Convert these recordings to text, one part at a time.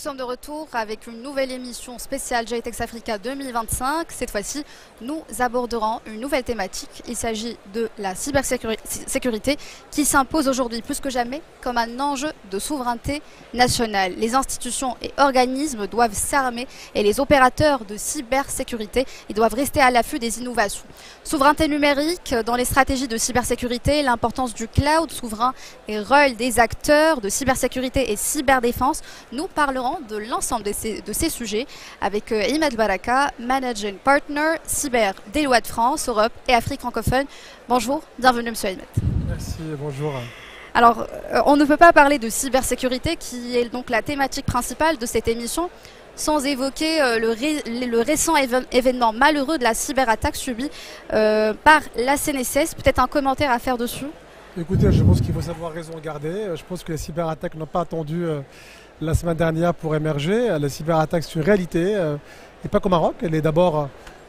sommes de retour avec une nouvelle émission spéciale GITEX Africa 2025. Cette fois-ci, nous aborderons une nouvelle thématique. Il s'agit de la cybersécurité qui s'impose aujourd'hui plus que jamais comme un enjeu de souveraineté nationale. Les institutions et organismes doivent s'armer et les opérateurs de cybersécurité ils doivent rester à l'affût des innovations. Souveraineté numérique dans les stratégies de cybersécurité, l'importance du cloud souverain et rôle des acteurs de cybersécurité et cyberdéfense. Nous parlerons de l'ensemble de ces sujets avec Imad Baraka, Managing Partner Cyber Deloitte France, Europe et Afrique francophone. Bonjour, bienvenue Monsieur Imad. Merci, bonjour. Alors, on ne peut pas parler de cybersécurité qui est donc la thématique principale de cette émission sans évoquer le récent événement malheureux de la cyberattaque subie par la CNSS. Peut-être un commentaire à faire dessus? Écoutez, je pense qu'il faut savoir raison garder. Je pense que les cyberattaques n'ont pas attendu la semaine dernière pour émerger. La cyberattaque, c'est une réalité. Et pas qu'au Maroc. Elle est d'abord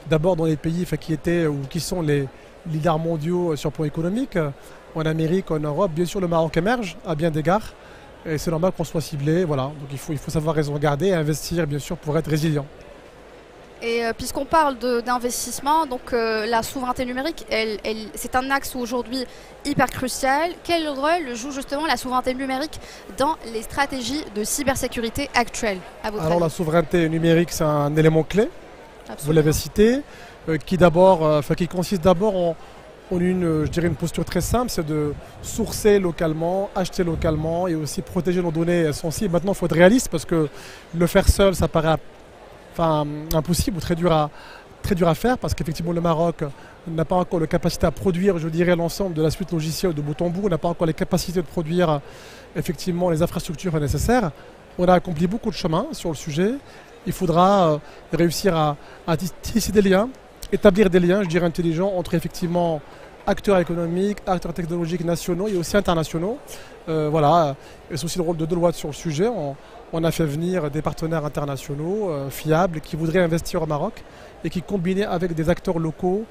dans les pays qui étaient ou qui sont les leaders mondiaux sur le plan économique. En Amérique, en Europe, bien sûr, le Maroc émerge à bien d'égards. Et c'est normal qu'on soit ciblé. Voilà. Donc il faut savoir raison garder et investir, bien sûr, pour être résilient. Et puisqu'on parle d'investissement, donc la souveraineté numérique, c'est un axe aujourd'hui hyper crucial. Quel rôle joue justement la souveraineté numérique dans les stratégies de cybersécurité actuelles, à votre avis? La souveraineté numérique, c'est un élément clé. Absolument. Vous l'avez cité, qui consiste d'abord en une posture très simple, c'est de sourcer localement, acheter localement et aussi protéger nos données sensibles. Maintenant, il faut être réaliste parce que le faire seul, ça paraît impossible ou très dur à faire parce qu'effectivement le Maroc n'a pas encore la capacité à produire, l'ensemble de la suite logicielle de bout en bout, n'a pas encore les capacités de produire effectivement les infrastructures nécessaires. On a accompli beaucoup de chemin sur le sujet. Il faudra réussir à tisser des liens, établir des liens, intelligents entre effectivement acteurs économiques, acteurs technologiques nationaux et aussi internationaux. C'est aussi le rôle de Deloitte sur le sujet. On a fait venir des partenaires internationaux fiables qui voudraient investir au Maroc et qui, combinés avec des acteurs locaux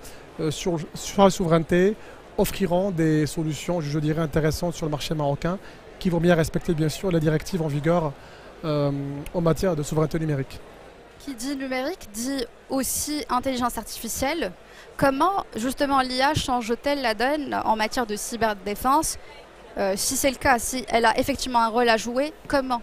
sur la souveraineté, offriront des solutions, intéressantes sur le marché marocain qui vont bien respecter, bien sûr, les directives en vigueur en matière de souveraineté numérique. Qui dit numérique dit aussi intelligence artificielle. Comment justement l'IA change-t-elle la donne en matière de cyberdéfense? Si c'est le cas, si elle a effectivement un rôle à jouer, comment?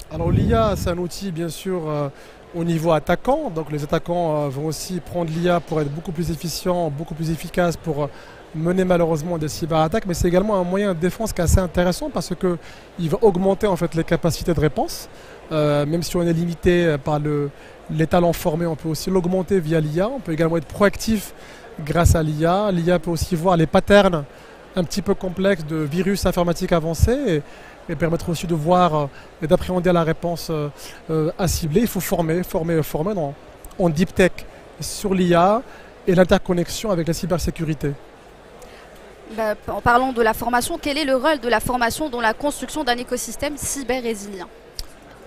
Alors l'IA, c'est un outil bien sûr au niveau attaquant. Donc les attaquants vont aussi prendre l'IA pour être beaucoup plus efficients, beaucoup plus efficaces pour mener malheureusement des cyberattaques. Mais c'est également un moyen de défense qui est assez intéressant parce qu'il va augmenter en fait les capacités de réponse. Même si on est limité par les talents formés, on peut aussi l'augmenter via l'IA. On peut également être proactif grâce à l'IA. L'IA peut aussi voir les patterns un petit peu complexes de virus informatiques avancés et permettre aussi de voir et d'appréhender la réponse à cibler. Il faut former en deep tech sur l'IA et l'interconnexion avec la cybersécurité. En parlant de la formation, quel est le rôle de la formation dans la construction d'un écosystème cyber-résilient?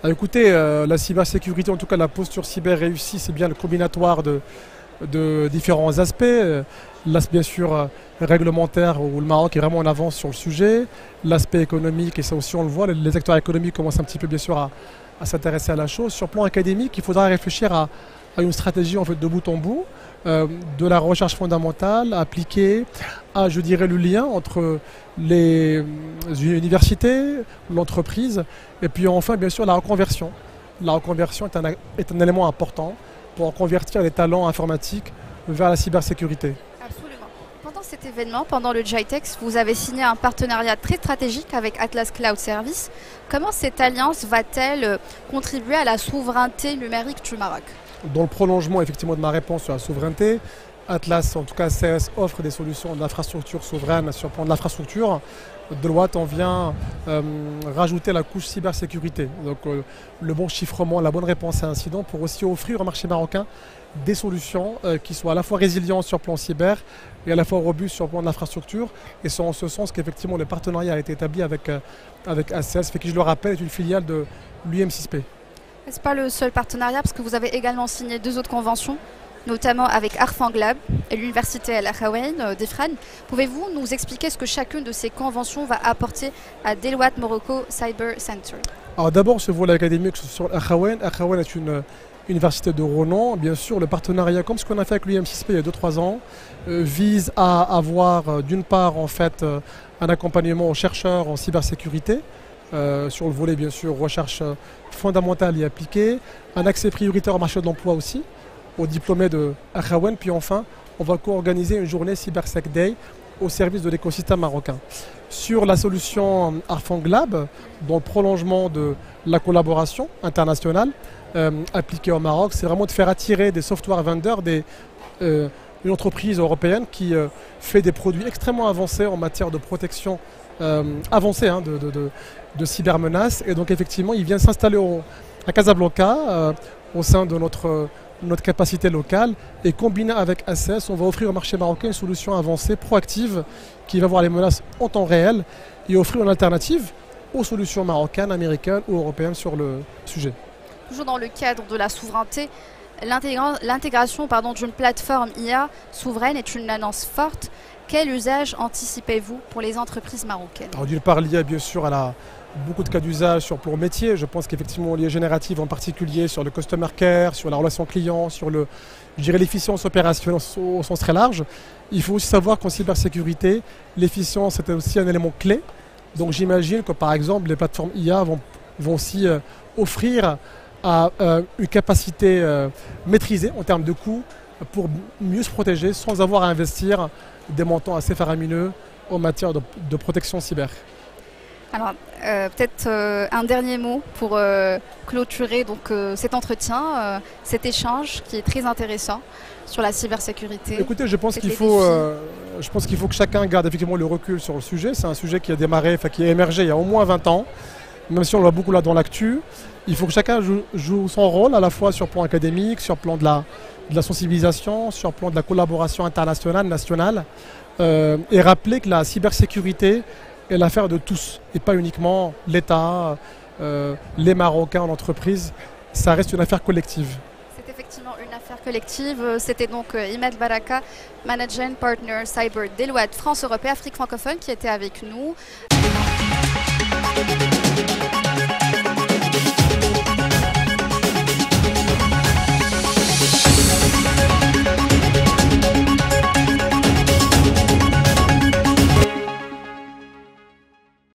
Écoutez, la cybersécurité, en tout cas la posture cyber réussie, c'est bien le combinatoire de différents aspects. L'aspect bien sûr réglementaire où le Maroc est vraiment en avance sur le sujet. L'aspect économique, et ça aussi on le voit, les acteurs économiques commencent un petit peu bien sûr à s'intéresser à la chose. Sur le plan académique, il faudra réfléchir à une stratégie en fait de bout en bout, de la recherche fondamentale appliquée à le lien entre les universités, l'entreprise et puis enfin bien sûr la reconversion. La reconversion est un élément important pour convertir les talents informatiques vers la cybersécurité. Absolument. Pendant cet événement, pendant le GITEX, vous avez signé un partenariat très stratégique avec Atlas Cloud Service. Comment cette alliance va-t-elle contribuer à la souveraineté numérique du Maroc? Dans le prolongement effectivement de ma réponse sur la souveraineté, Atlas, en tout cas CS, offre des solutions d'infrastructure souveraine sur le plan de l'infrastructure. Deloitte en vient rajouter la couche cybersécurité. Donc le bon chiffrement, la bonne réponse à incident pour aussi offrir au marché marocain des solutions qui soient à la fois résilientes sur le plan cyber et à la fois robustes sur le plan de l'infrastructure. Et c'est en ce sens qu'effectivement le partenariat a été établi avec ACS, qui je le rappelle est une filiale de l'UM6P. Ce n'est pas le seul partenariat parce que vous avez également signé 2 autres conventions notamment avec Arfang Lab et l'Université Al Akhawayn d'Ifrane. Pouvez-vous nous expliquer ce que chacune de ces conventions va apporter à Deloitte Morocco Cyber Center? Alors d'abord, ce volet académique sur Al Akhawayn. Al Akhawayn est une université de renom. Bien sûr, le partenariat, comme ce qu'on a fait avec l'UM6P il y a 2-3 ans, vise à avoir d'une part en fait un accompagnement aux chercheurs en cybersécurité, sur le volet bien sûr recherche fondamentale et appliquée, un accès prioritaire au marché de l'emploi aussi, aux diplômés de Akhawayn, puis enfin on va co-organiser une journée CyberSec Day au service de l'écosystème marocain. Sur la solution Arfang Lab, dans le prolongement de la collaboration internationale appliquée au Maroc, c'est vraiment de faire attirer des software vendors, une entreprise européenne qui fait des produits extrêmement avancés en matière de protection avancée de cybermenaces. Et donc effectivement, il vient s'installer à Casablanca au sein de notre capacité locale, et combiné avec ACS, on va offrir au marché marocain une solution avancée, proactive, qui va voir les menaces en temps réel et offrir une alternative aux solutions marocaines, américaines ou européennes sur le sujet. Toujours dans le cadre de la souveraineté, l'intégration d'une plateforme IA souveraine est une annonce forte. Quel usage anticipez-vous pour les entreprises marocaines? Alors d'une part, l'IA, bien sûr, elle a beaucoup de cas d'usage sur plan métier. Je pense qu'effectivement, l'IA générative en particulier sur le customer care, sur la relation client, sur l'efficience opérationnelle au sens très large. Il faut aussi savoir qu'en cybersécurité, l'efficience est aussi un élément clé. Donc j'imagine que par exemple, les plateformes IA vont aussi offrir une capacité maîtrisée en termes de coûts pour mieux se protéger sans avoir à investir des montants assez faramineux en matière de protection cyber. Alors, peut-être un dernier mot pour clôturer cet entretien, cet échange qui est très intéressant sur la cybersécurité. Écoutez, je pense qu'il faut que chacun garde effectivement le recul sur le sujet. C'est un sujet qui a démarré, qui a émergé il y a au moins 20 ans, même si on le voit beaucoup là dans l'actu. Il faut que chacun joue son rôle, à la fois sur le plan académique, sur le plan de la sensibilisation, sur le plan de la collaboration internationale, nationale, et rappeler que la cybersécurité est l'affaire de tous, et pas uniquement l'État, les Marocains, l'entreprise. Ça reste une affaire collective. C'est effectivement une affaire collective. C'était donc Imad Baraka, Managing Partner Cyber Deloitte France Europe et Afrique francophone qui était avec nous.